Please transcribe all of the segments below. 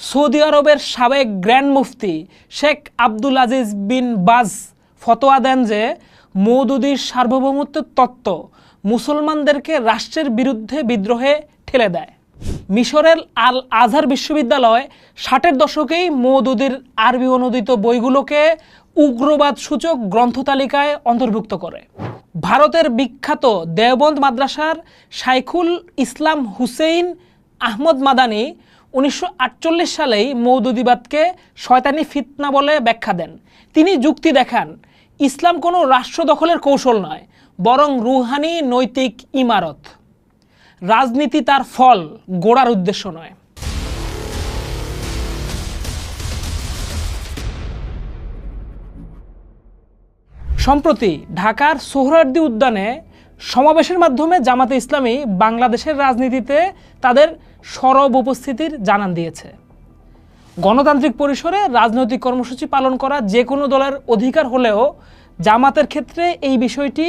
Saudi আরবের সাবেক grand মুফতি শেখ আব্দুল আজিজ বিন বাজ ফতোয়া দেন যে মওদুদির সার্বভৌমত্বের তত্ত্ব মুসলমানদেরকে রাষ্ট্রের বিরুদ্ধে বিদ্রোহে ঠেলে দেয়। মিশরের আল আজহার বিশ্ববিদ্যালয় 60-এর দশকেই মওদুদির আরবি অনুদিত বইগুলোকে উগ্রবাদ সূচক গ্রন্থ তালিকায় অন্তর্ভুক্ত করে। ভারতের বিখ্যাত দেওবন্দ মাদ্রাসার শাইখুল ইসলাম হুসেইন আহমদ মাদানী 1948 সালেই মওদুদিবাদকে শয়তানি ফিতনা বলে ব্যাখ্যা দেন। তিনি যুক্তি দেখান, ইসলাম কোনো রাষ্ট্র দখলের কৌশল নয়, বরং রুহানি নৈতিক ইমারত। রাজনীতি তার ফল, গোড়ার উদ্দেশ্য নয়। সম্প্রতি ঢাকার সোহরাওয়ার্দী উদ্যানে সমাবেশের মাধ্যমে জামাতে ইসলামী বাংলাদেশের রাজনীতিতে তাদের সরব উপস্থিতির জানান দিয়েছে। গণতান্ত্রিক পরিসরে রাজনৈতিক কর্মসূচি পালন করা যে কোনো দলের অধিকার হলেও জামাতের ক্ষেত্রে এই বিষয়টি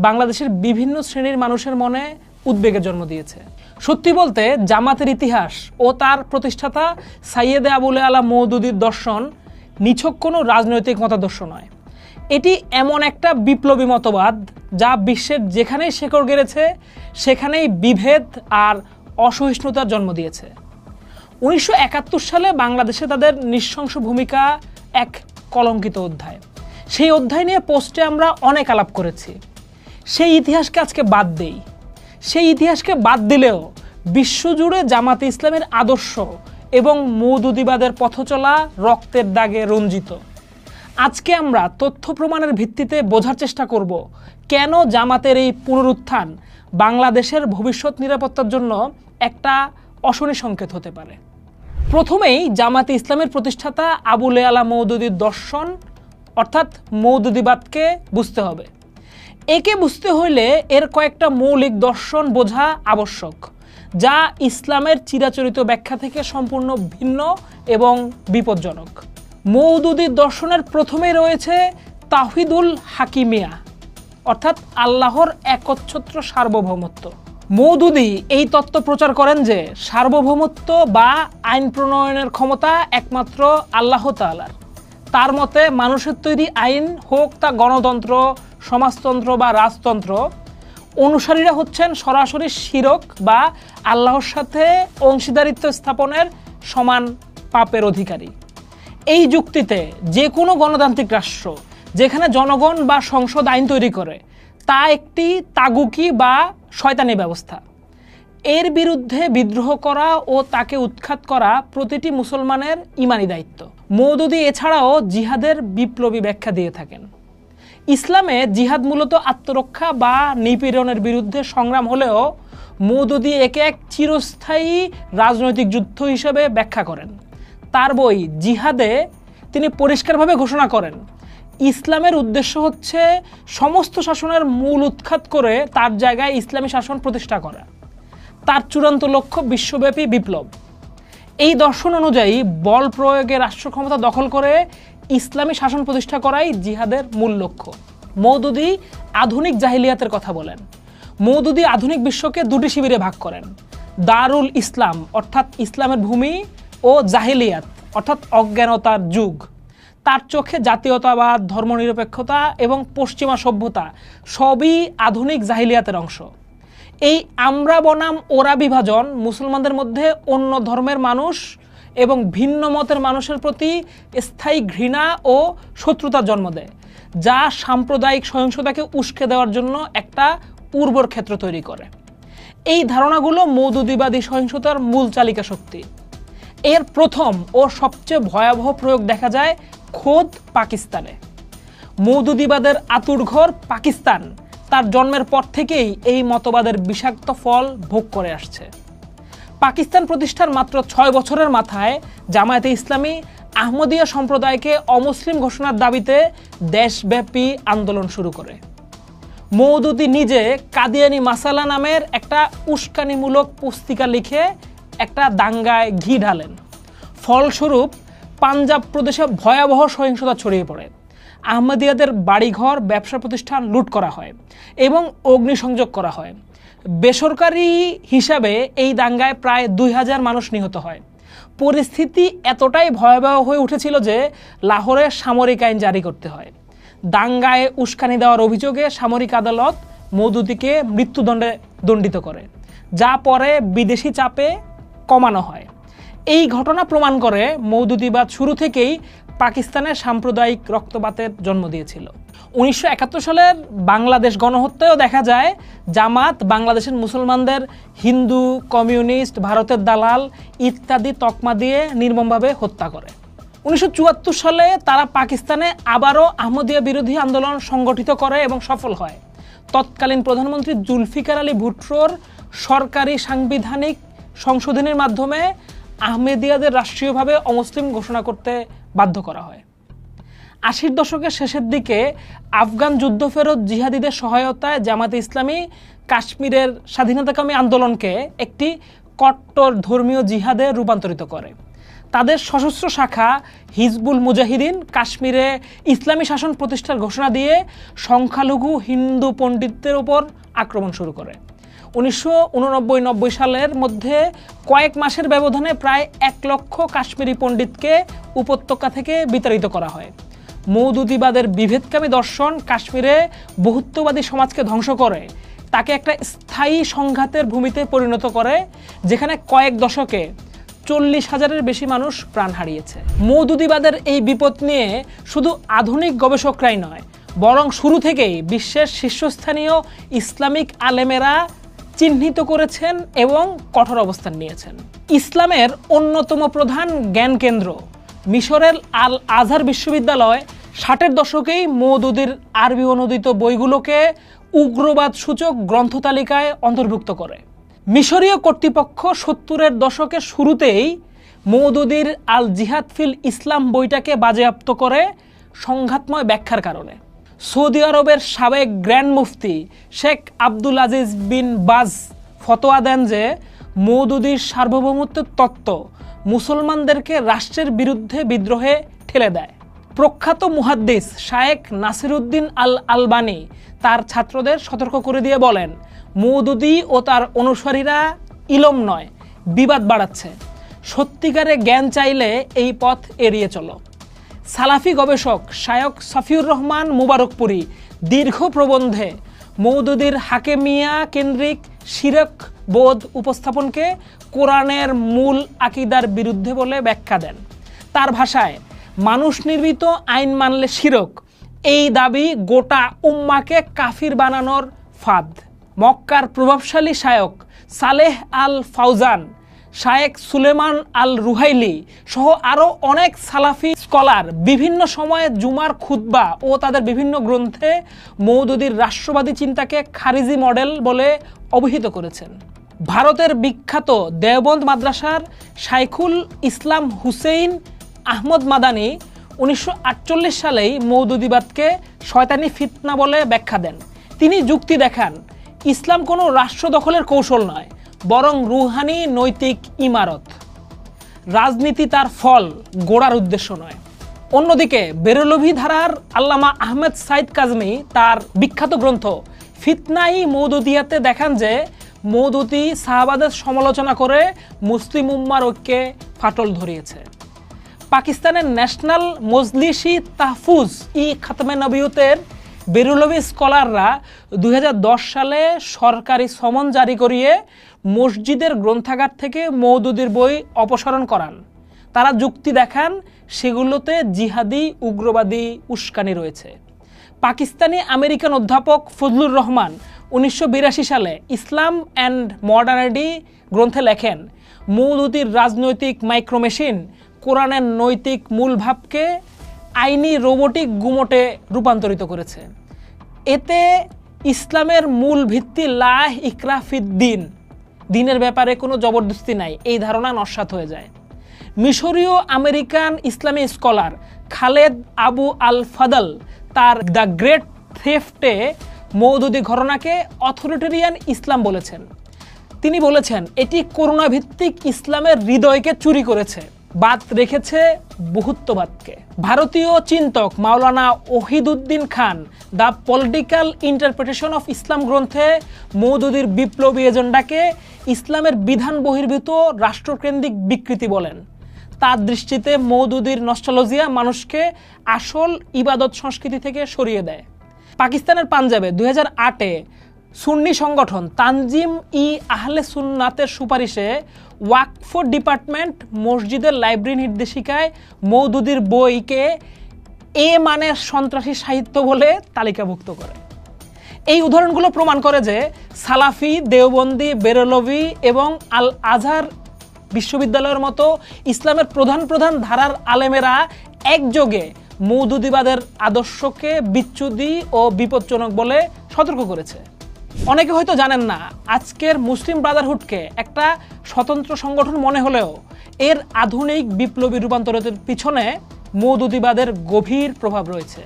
বাংলাদেশের বিভিন্ন শ্রেণীর মানুষের মনে উদ্বেগের জন্ম দিয়েছে। সত্যি বলতে জামাতের ইতিহাস ও তার প্রতিষ্ঠাতা সাইয়েদে আবুল আলা মওদুদির দর্শন নিছক কোনো রাজনৈতিক মতাদর্শ নয়। এটি এমন একটা বিপ্লবী মতবাদ যা বিশ্বের যেখানেই শেকড় গেড়েছে সেখানেই বিভেদ আর অসহিষ্ণুতার জন্ম দিয়েছে। 1971 সালে বাংলাদেশে তাদের নৃশংস ভূমিকা এক কলঙ্কিত অধ্যায়। সেই অধ্যায় নিয়ে পোস্টে আমরা অনেক আলাপ করেছি। সেই ইতিহাসকে আজকে বাদ দেই। সেই ইতিহাসকে বাদ দিলেও বিশ্বজুড়ে জামাতে ইসলামের আদর্শ এবং মওদুদিবাদের পথচলা রক্তের দাগে রঞ্জিত। আজকে আমরা তথ্য প্রমাণের ভিত্তিতে বোঝার চেষ্টা করব কেন জামাতের এই পুনরুত্থান বাংলাদেশের ভবিষ্যৎ নিরাপত্তার জন্য একটা অশনি সংকেত হতে পারে। প্রথমেই জামাতে ইসলামের প্রতিষ্ঠাতা আবুল আলা মওদুদির দর্শন অর্থাৎ মওদুদিবাদকে বুঝতে হবে। একে বুঝতে হইলে এর কয়েকটা মৌলিক দর্শন বোঝা আবশ্যক, যা ইসলামের চিরাচরিত ব্যাখ্যা থেকে সম্পূর্ণ ভিন্ন এবং বিপজ্জনক। মওদুদির দর্শনের প্রথমেই রয়েছে তাওহীদুল হাকিমিয়া অর্থাৎ আল্লাহর একচ্ছত্র সার্বভৌমত্ব। মওদুদি এই তত্ত্ব প্রচার করেন যে সার্বভৌমত্ব বা আইন প্রণয়নের ক্ষমতা একমাত্র আল্লাহ তাআলার। তার মতে মানুষের তৈরি আইন হোক তা গণতন্ত্র, সমাজতন্ত্র বা রাজতন্ত্র, অনুসারীরা হচ্ছেন সরাসরি শিরক বা আল্লাহর সাথে অংশীদারিত্ব স্থাপনের সমান পাপের অধিকারী। এই যুক্তিতে যে কোনো গণতান্ত্রিক রাষ্ট্র যেখানে জনগণ বা সংসদ আইন তৈরি করে তা একটি তাগুকি বা শয়তানি ব্যবস্থা। এর বিরুদ্ধে বিদ্রোহ করা ও তাকে উৎখাত করা প্রতিটি মুসলমানের ঈমানি দায়িত্ব। মওদুদি এছাড়াও জিহাদের বিপ্লবী ব্যাখ্যা দিয়ে থাকেন। ইসলামে জিহাদ মূলত আত্মরক্ষা বা নিপীড়নের বিরুদ্ধে সংগ্রাম হলেও মওদুদি একে এক চিরস্থায়ী রাজনৈতিক যুদ্ধ হিসেবে ব্যাখ্যা করেন। তার বই জিহাদে তিনি পরিষ্কারভাবে ঘোষণা করেন, ইসলামের উদ্দেশ্য হচ্ছে সমস্ত শাসনের মূল উৎখাত করে তার জায়গায় ইসলামী শাসন প্রতিষ্ঠা করা। তার চূড়ান্ত লক্ষ্য বিশ্বব্যাপী বিপ্লব। এই দর্শন অনুযায়ী বল প্রয়োগে রাষ্ট্র ক্ষমতা দখল করে ইসলামী শাসন প্রতিষ্ঠা করাই জিহাদের মূল লক্ষ্য। মওদুদি আধুনিক জাহিলিয়াতের কথা বলেন। মওদুদি আধুনিক বিশ্বকে দুটি শিবিরে ভাগ করেন, দারুল ইসলাম অর্থাৎ ইসলামের ভূমি ও জাহিলিয়াত অর্থাৎ অজ্ঞানতার যুগ। তার চোখে জাতীয়তাবাদ, ধর্মনিরপেক্ষতা এবং পশ্চিমা সভ্যতা সবই আধুনিক জাহিলিয়াতের অংশ। এই আমরা বনাম ওরা বিভাজন মুসলমানদের মধ্যে অন্য ধর্মের মানুষ এবং ভিন্ন মতের মানুষের প্রতি স্থায়ী ঘৃণা ও শত্রুতার জন্ম দেয়, যা সাম্প্রদায়িক সহিংসতাকে উস্কে দেওয়ার জন্য একটা উর্বর ক্ষেত্র তৈরি করে। এই ধারণাগুলো মওদুদিবাদী সহিংসতার মূল চালিকা শক্তি। এর প্রথম ও সবচেয়ে ভয়াবহ প্রয়োগ দেখা যায় খোদ পাকিস্তানে। মওদুদিবাদের আতুড়ঘর পাকিস্তান তার জন্মের পর থেকেই এই মতবাদের বিষাক্ত ফল ভোগ করে আসছে। পাকিস্তান প্রতিষ্ঠার মাত্র 6 বছরের মাথায় জামায়াতে ইসলামী আহমদিয়া সম্প্রদায়কে অমুসলিম ঘোষণার দাবিতে দেশব্যাপী আন্দোলন শুরু করে। মওদুদি নিজে কাদিয়ানি মাসালা নামের একটা উস্কানিমূলক পুস্তিকা লিখে একটা দাঙ্গায় ঘি ঢালেন। ফলস্বরূপ পাঞ্জাব প্রদেশে ভয়াবহ সহিংসতা ছড়িয়ে পড়ে। আহমদিয়াদের বাড়িঘর, ব্যবসা প্রতিষ্ঠান লুট করা হয় এবং অগ্নিসংযোগ করা হয়। বেসরকারি হিসাবে এই দাঙ্গায় প্রায় 2000 মানুষ নিহত হয়। পরিস্থিতি এতটাই ভয়াবহ হয়ে উঠেছিল যে লাহোরে সামরিক আইন জারি করতে হয়। দাঙ্গায় উস্কানি দেওয়ার অভিযোগে সামরিক আদালত মওদুদীকে মৃত্যুদণ্ডে দণ্ডিত করে, যা পরে বিদেশি চাপে কমানো হয়। এই ঘটনা প্রমাণ করে মওদুদিবাদ শুরু থেকেই পাকিস্তানের সাম্প্রদায়িক রক্তপাতের জন্ম দিয়েছিল। 1971 সালের বাংলাদেশ গণহত্যায়ও দেখা যায় জামাত বাংলাদেশের মুসলমানদের হিন্দু, কমিউনিস্ট, ভারতের দালাল ইত্যাদি তকমা দিয়ে নির্মমভাবে হত্যা করে। 1974 সালে তারা পাকিস্তানে আবারও আহমদিয়া বিরোধী আন্দোলন সংগঠিত করে এবং সফল হয়। তৎকালীন প্রধানমন্ত্রী জুলফিকার আলী ভুট্টোর সরকারি সাংবিধানিক সংশোধনীর মাধ্যমে আহমেদিয়াদের রাষ্ট্রীয়ভাবে অমুসলিম ঘোষণা করতে বাধ্য করা হয়। 80-র দশকের শেষের দিকে আফগান যুদ্ধফেরত জিহাদিদের সহায়তায় জামাতে ইসলামী কাশ্মীরের স্বাধীনতাকামী আন্দোলনকে একটি কট্টর ধর্মীয় জিহাদে রূপান্তরিত করে। তাদের সশস্ত্র শাখা হিজবুল মুজাহিদিন কাশ্মীরে ইসলামী শাসন প্রতিষ্ঠার ঘোষণা দিয়ে সংখ্যালঘু হিন্দু পণ্ডিতদের উপর আক্রমণ শুরু করে। 1989-90 সালের মধ্যে কয়েক মাসের ব্যবধানে প্রায় 1 লক্ষ কাশ্মীরি পণ্ডিতকে উপত্যকা থেকে বিতাড়িত করা হয়। মওদুদিবাদের বিভেদকামী দর্শন কাশ্মীরে বহুত্ববাদী সমাজকে ধ্বংস করে, তাকে একটা স্থায়ী সংঘাতের ভূমিতে পরিণত করে, যেখানে কয়েক দশকে 40,000-এর বেশি মানুষ প্রাণ হারিয়েছে। মওদুদিবাদের এই বিপদ নিয়ে শুধু আধুনিক গবেষকরাই নয়, বরং শুরু থেকেই বিশ্বের শীর্ষস্থানীয় ইসলামিক আলেমেরা চিহ্নিত করেছেন এবং কঠোর অবস্থান নিয়েছেন। ইসলামের অন্যতম প্রধান জ্ঞান কেন্দ্র মিশরের আল আজহার বিশ্ববিদ্যালয় 60-এর দশকেই মওদুদির আরবি অনুদিত বইগুলোকে উগ্রবাদ সূচক গ্রন্থ তালিকায় অন্তর্ভুক্ত করে। মিশরীয় কর্তৃপক্ষ 70-এর দশকের শুরুতেই মওদুদির আল জিহাদ ফিল ইসলাম বইটাকে বাজেয়াপ্ত করে সংঘাতময় ব্যাখ্যার কারণে। সৌদি আরবের সাবেক গ্র্যান্ড মুফতি শেখ আব্দুল আজিজ বিন বাজ ফতোয়া দেন যে মওদুদির সার্বভৌমত্বের তত্ত্ব মুসলমানদেরকে রাষ্ট্রের বিরুদ্ধে বিদ্রোহে ঠেলে দেয়। প্রখ্যাত মুহাদ্দিস শায়েখ নাসিরুদ্দিন আল আলবানী তার ছাত্রদের সতর্ক করে দিয়ে বলেন, মওদুদি ও তার অনুসারীরা ইলম নয়, বিবাদ বাড়াচ্ছে। সত্যিকারে জ্ঞান চাইলে এই পথ এড়িয়ে চলো। সালাফি গবেষক শায়খ সাফিউর রহমান মুবারকপুরী দীর্ঘ প্রবন্ধে মওদুদির হাকেমিয়া কেন্দ্রিক শিরক বোধ উপস্থাপনকে কোরআনের মূল আকিদার বিরুদ্ধে বলে ব্যাখ্যা দেন। তার ভাষায়, মানুষ নির্মিত আইন মানলে শিরক, এই দাবি গোটা উম্মাকে কাফির বানানোর ফাঁদ। মক্কার প্রভাবশালী শায়ক সালেহ আল ফাউজান, শায়েখ সুলেমান আল রুহাইলি সহ আরও অনেক সালাফি স্কলার বিভিন্ন সময়ে জুমার খুতবা ও তাদের বিভিন্ন গ্রন্থে মওদুদির রাষ্ট্রবাদী চিন্তাকে খারিজি মডেল বলে অভিহিত করেছেন। ভারতের বিখ্যাত দেওবন্দ মাদ্রাসার শাইখুল ইসলাম হুসেইন আহমদ মাদানী 1948 সালেই মওদুদিবাদকে শয়তানি ফিতনা বলে ব্যাখ্যা দেন। তিনি যুক্তি দেখান, ইসলাম কোনো রাষ্ট্র দখলের কৌশল নয়, বরং রুহানি নৈতিক ইমারত। রাজনীতি তার ফল, গোড়ার উদ্দেশ্য নয়। অন্যদিকে বেরলভী ধারার আল্লামা আহমেদ সাইদ কাজমি তার বিখ্যাত গ্রন্থ ফিতনাই মওদুদিয়াতে দেখান যে মওদুদি সাহাবাদের সমালোচনা করে মুসলিম উম্মার ঐক্যে ফাটল ধরিয়েছে। পাকিস্তানের ন্যাশনাল মজলিসি তাহফুজ ই খাতমে নবিয়তের বেরলভী স্কলাররা 2010 সালে সরকারি সমন জারি করিয়ে মসজিদের গ্রন্থাগার থেকে মওদুদির বই অপসারণ করান। তারা যুক্তি দেখান সেগুলোতে জিহাদি উগ্রবাদী উস্কানি রয়েছে। পাকিস্তানি আমেরিকান অধ্যাপক ফজলুর রহমান 1982 সালে ইসলাম অ্যান্ড মডার্নিটি গ্রন্থে লেখেন, মওদুদির রাজনৈতিক মাইক্রোমেশিন কোরআনের নৈতিক মূল ভাবকে আইনি রোবোটিক গুমটে রূপান্তরিত করেছে। এতে ইসলামের মূল ভিত্তি লা ইকরাহ ফিদ্দিন, দিনের ব্যাপারে কোনো জবরদস্তি নাই, এই ধারণা নস্যাৎ হয়ে যায়। মিশরীয় আমেরিকান ইসলামী স্কলার খালেদ আবু আল ফাদল তার দ্য গ্রেট থেফটে মওদুদি ঘটনাকে অথরিটেরিয়ান ইসলাম বলেছেন। তিনি বলেছেন, এটি করুণাভিত্তিক ইসলামের হৃদয়কে চুরি করেছে, বাদ রেখেছে বহুত্ববাদকে। ভারতীয় চিন্তক মাওলানা ওহিদুদ্দিন খান the political interpretation of Islam গ্রন্থে মওদুদির বিপ্লবী এজেন্ডাকে ইসলামের বিধান বহির্ভূত রাষ্ট্রকেন্দ্রিক বিকৃতি বলেন। তার দৃষ্টিতে মওদুদির নস্টালজিয়া মানুষকে আসল ইবাদত সংস্কৃতি থেকে সরিয়ে দেয়। পাকিস্তানের পাঞ্জাবে 2008-এ সুন্নি সংগঠন তানজিম ই আহলে সুন্নাতের সুপারিশে ওয়াকফ ডিপার্টমেন্ট মসজিদের লাইব্রেরি নির্দেশিকায় মওদুদির বইকে এ মানের সন্ত্রাসী সাহিত্য বলে তালিকাভুক্ত করে। এই উদাহরণগুলো প্রমাণ করে যে সালাফি, দেওবন্দি, বেরলভি এবং আল আজহার বিশ্ববিদ্যালয়ের মতো ইসলামের প্রধান প্রধান ধারার আলেমেরা একযোগে মওদুদিবাদের আদর্শকে বিচ্যুতি ও বিপজ্জনক বলে সতর্ক করেছে। অনেকে হয়তো জানেন না, আজকের মুসলিম ব্রাদারহুডকে একটা স্বতন্ত্র সংগঠন মনে হলেও এর আধুনিক বিপ্লবী রূপান্তরের পিছনে মওদুদিবাদের গভীর প্রভাব রয়েছে।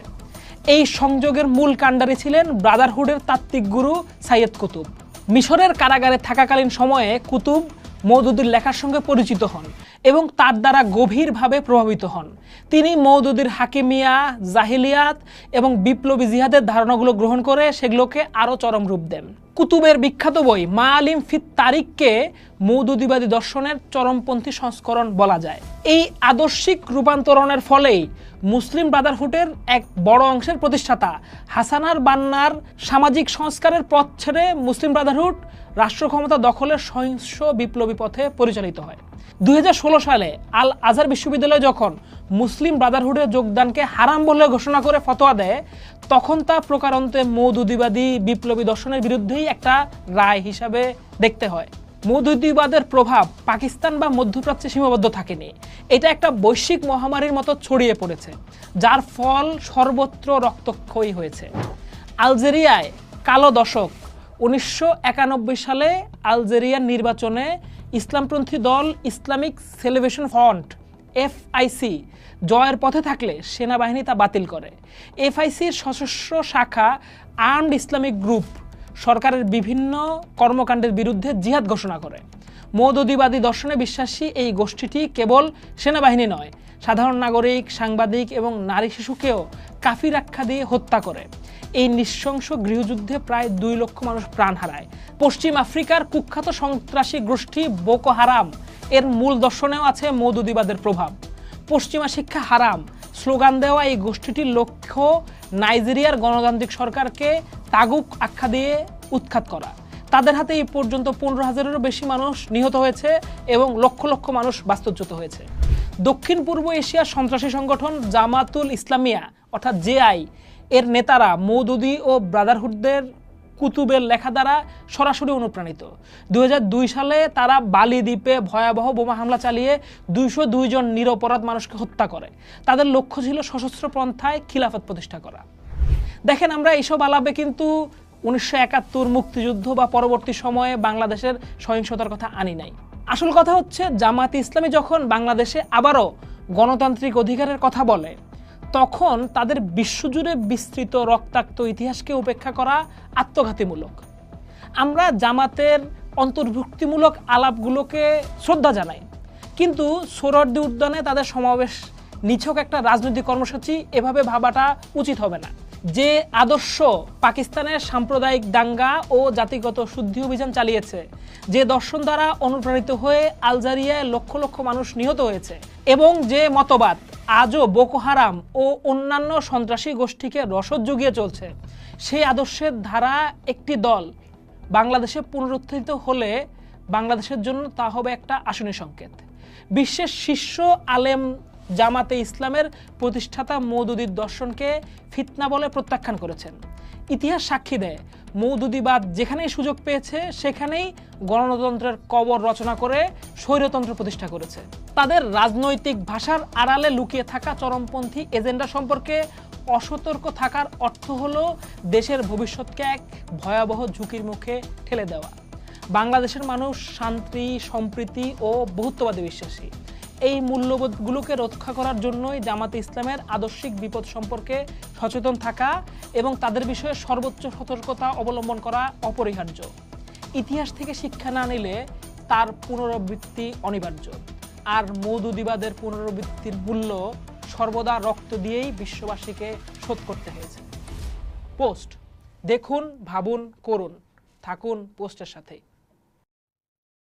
এই সংযোগের মূল কাণ্ডারি ছিলেন ব্রাদারহুডের তাত্ত্বিক গুরু সাইয়েদ কুতুব। মিশরের কারাগারে থাকাকালীন সময়ে কুতুব মওদুদির লেখার সঙ্গে পরিচিত হন এবং তার দ্বারা গভীরভাবে প্রভাবিত হন। তিনি মওদুদির হাকিমিয়া, জাহিলিয়াত এবং বিপ্লবী জিহাদের ধারণাগুলো গ্রহণ করে সেগুলোকে আরও চরম রূপ দেন। কুতুবের বিখ্যাত বই মাআলিম ফিত তারিখকে মওদুদিবাদী দর্শনের চরমপন্থী সংস্করণ বলা যায়। এই আদর্শিক রূপান্তরণের ফলেই মুসলিম ব্রাদারহুডের এক বড় অংশের প্রতিষ্ঠাতা হাসানার বান্নার সামাজিক সংস্কারের পথ ছেড়ে মুসলিম ব্রাদারহুড রাষ্ট্র ক্ষমতা দখলের সহিংস বিপ্লবী পথে পরিচালিত হয়। 2016 সালে আল আজহার বিশ্ববিদ্যালয় যখন মুসলিম ব্রাদারহুডের যোগদানকে হারাম বলে ঘোষণা করে ফতোয়া দেয়, তখন তা প্রকারান্তে মওদুদিবাদী বিপ্লবী দর্শনের বিরুদ্ধেই একটা রায় হিসাবে দেখতে হয়। মওদুদিবাদের প্রভাব পাকিস্তান বা মধ্যপ্রাচ্যে সীমাবদ্ধ থাকেনি, এটা একটা বৈশ্বিক মহামারীর মতো ছড়িয়ে পড়েছে, যার ফল সর্বত্র রক্তক্ষয়ী হয়েছে। আলজেরিয়ায় কালো দশক 1991 সালে আলজেরিয়ার নির্বাচনে ইসলামপন্থী দল ইসলামিক সেলিব্রেশন ফ্রন্ট এফআইসি জয়ের পথে থাকলে সেনাবাহিনী তা বাতিল করে। এফআইসির সশস্ত্র শাখা আর্মড ইসলামিক গ্রুপ সরকারের বিভিন্ন কর্মকাণ্ডের বিরুদ্ধে জিহাদ ঘোষণা করে। মওদুদিবাদী দর্শনে বিশ্বাসী এই গোষ্ঠীটি কেবল সেনাবাহিনী নয়, সাধারণ নাগরিক, সাংবাদিক এবং নারী শিশুকেও কাফির আখ্যা দিয়ে হত্যা করে। এই নৃশংস গৃহযুদ্ধে প্রায় 2 লক্ষ মানুষ প্রাণ হারায়। পশ্চিম আফ্রিকার কুখ্যাত সন্ত্রাসী গোষ্ঠী বোকো হারাম এর মূল দর্শনেও আছে মওদুদিবাদের প্রভাব। পশ্চিমা শিক্ষা হারাম স্লোগান দেওয়া এই গোষ্ঠীটির লক্ষ্য নাইজেরিয়ার গণতান্ত্রিক সরকারকে তাগুক আখ্যা দিয়ে উৎখাত করা। তাদের হাতে এই পর্যন্ত 15,000-এরও বেশি মানুষ নিহত হয়েছে এবং লক্ষ লক্ষ মানুষ বাস্তুচ্যুত হয়েছে। দক্ষিণ পূর্ব এশিয়ার সন্ত্রাসী সংগঠন জামাতুল ইসলামিয়া অর্থাৎ জেআই এর নেতারা মওদুদি ও ব্রাদারহুডদের কুতুবের লেখা দ্বারা সরাসরি অনুপ্রাণিত। 2002 সালে তারা বালি দ্বীপে ভয়াবহ বোমা হামলা চালিয়ে 202 জন নিরপরাধ মানুষকে হত্যা করে। তাদের লক্ষ্য ছিল সশস্ত্র পন্থায় খিলাফত প্রতিষ্ঠা করা। দেখেন, আমরা এইসব আলাপে কিন্তু 1971 মুক্তিযুদ্ধ বা পরবর্তী সময়ে বাংলাদেশের সহিংসতার কথা আনি নাই। আসল কথা হচ্ছে, জামায়াতে ইসলামী যখন বাংলাদেশে আবারও গণতান্ত্রিক অধিকারের কথা বলে, তখন তাদের বিশ্বজুড়ে বিস্তৃত রক্তাক্ত ইতিহাসকে উপেক্ষা করা আত্মঘাতীমূলক। আমরা জামাতের অন্তর্ভুক্তিমূলক আলাপগুলোকে শ্রদ্ধা জানাই, কিন্তু সোহরাওয়ার্দী উদ্যানে তাদের সমাবেশ নিছক একটা রাজনৈতিক কর্মসূচি এভাবে ভাবাটা উচিত হবে না। যে আদর্শ পাকিস্তানের সাম্প্রদায়িক দাঙ্গা ও জাতিগত শুদ্ধি অভিযান চালিয়েছে, যে দর্শন দ্বারা অনুপ্রাণিত হয়ে আলজেরিয়ায় লক্ষ লক্ষ মানুষ নিহত হয়েছে, এবং যে মতবাদ আজও বোকো হারাম ও অন্যান্য সন্ত্রাসী গোষ্ঠীকে রসদ জুগিয়ে চলছে, সেই আদর্শের ধারা একটি দল বাংলাদেশে পুনরুত্থিত হলে বাংলাদেশের জন্য তা হবে একটা আশনীয় সংকেত। বিশ্বের শীর্ষ আলেম জামাতে ইসলামের প্রতিষ্ঠাতা মওদুদির দর্শনকে ফিতনা বলে প্রত্যাখ্যান করেছেন। ইতিহাস সাক্ষী দেয়, মওদুদিবাদ যেখানেই সুযোগ পেয়েছে সেখানেই গণতন্ত্রের কবর রচনা করে স্বৈরতন্ত্র প্রতিষ্ঠা করেছে। তাদের রাজনৈতিক ভাষার আড়ালে লুকিয়ে থাকা চরমপন্থী এজেন্ডা সম্পর্কে অসতর্ক থাকার অর্থ হলো দেশের ভবিষ্যৎকে এক ভয়াবহ ঝুঁকির মুখে ঠেলে দেওয়া। বাংলাদেশের মানুষ শান্তি, সম্প্রীতি ও বহুত্ববাদী বিশ্বাসী। এই মূল্যবোধগুলোকে রক্ষা করার জন্যই জামাতে ইসলামের আদর্শিক বিপদ সম্পর্কে সচেতন থাকা এবং তাদের বিষয়ে সর্বোচ্চ সতর্কতা অবলম্বন করা অপরিহার্য। ইতিহাস থেকে শিক্ষা না নিলে তার পুনরাবৃত্তি অনিবার্য। আর মওদুদিবাদের পুনরাবৃত্তির মূল্য সর্বদা রক্ত দিয়েই বিশ্ববাসীকে শোধ করতে হয়েছে। পোস্ট দেখুন, ভাবুন, করুন। থাকুন পোস্টের সাথে।